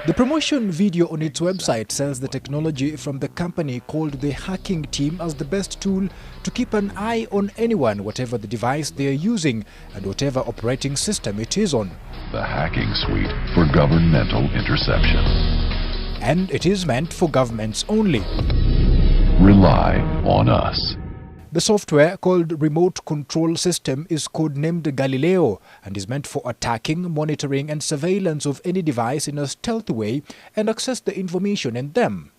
The promotion video on its website sells the technology from the company called the Hacking Team as the best tool to keep an eye on anyone, whatever the device they are using and whatever operating system it is on. The Hacking Suite for governmental interception. And it is meant for governments only. Rely on us. The software, called Remote Control System, is codenamed Galileo and is meant for attacking, monitoring and surveillance of any device in a stealthy way and access the information in them.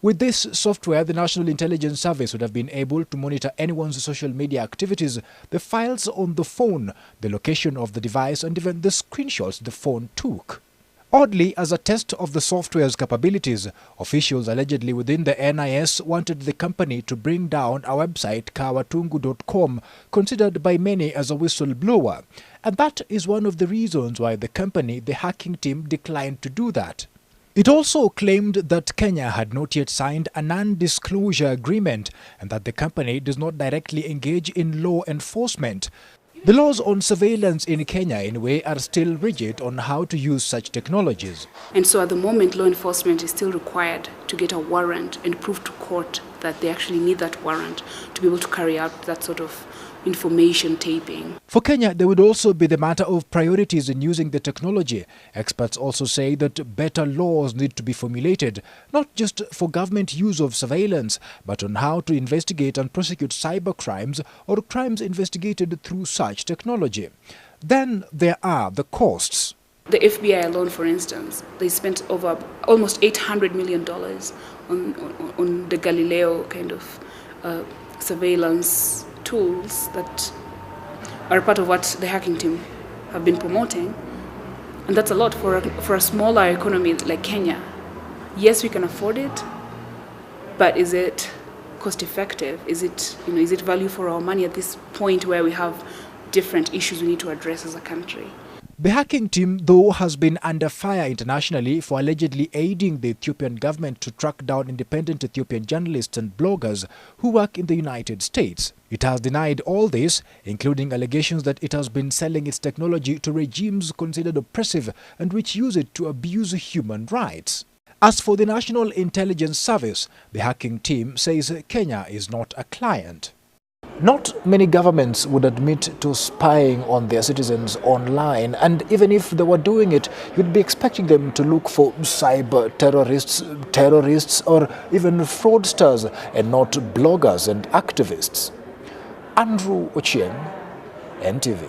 With this software, the National Intelligence Service would have been able to monitor anyone's social media activities, the files on the phone, the location of the device and even the screenshots the phone took. Oddly, as a test of the software's capabilities, officials allegedly within the NIS wanted the company to bring down a website, kawatungu.com, considered by many as a whistleblower. And that is one of the reasons why the company, the Hacking Team, declined to do that. It also claimed that Kenya had not yet signed a non-disclosure agreement and that the company does not directly engage in law enforcement. The laws on surveillance in Kenya, in a way, are still rigid on how to use such technologies. And so at the moment, law enforcement is still required to get a warrant and prove to court that they actually need that warrant to be able to carry out that sort of information taping. For Kenya, there would also be the matter of priorities in using the technology. Experts also say that better laws need to be formulated, not just for government use of surveillance, but on how to investigate and prosecute cyber crimes or crimes investigated through such technology. Then there are the costs. The FBI alone, for instance, they spent over almost $800 million on the Galileo kind of surveillance tools that are part of what the Hacking Team have been promoting. And that's a lot for a smaller economy like Kenya. Yes, we can afford it, but is it cost effective? Is it value for our money at this point where we have different issues we need to address as a country? The Hacking Team, though, has been under fire internationally for allegedly aiding the Ethiopian government to track down independent Ethiopian journalists and bloggers who work in the United States. It has denied all this, including allegations that it has been selling its technology to regimes considered oppressive and which use it to abuse human rights. As for the National Intelligence Service, the Hacking Team says Kenya is not a client. Not many governments would admit to spying on their citizens online, and even if they were doing it, you'd be expecting them to look for cyber terrorists or even fraudsters and not bloggers and activists. Andrew Ochieng, NTV.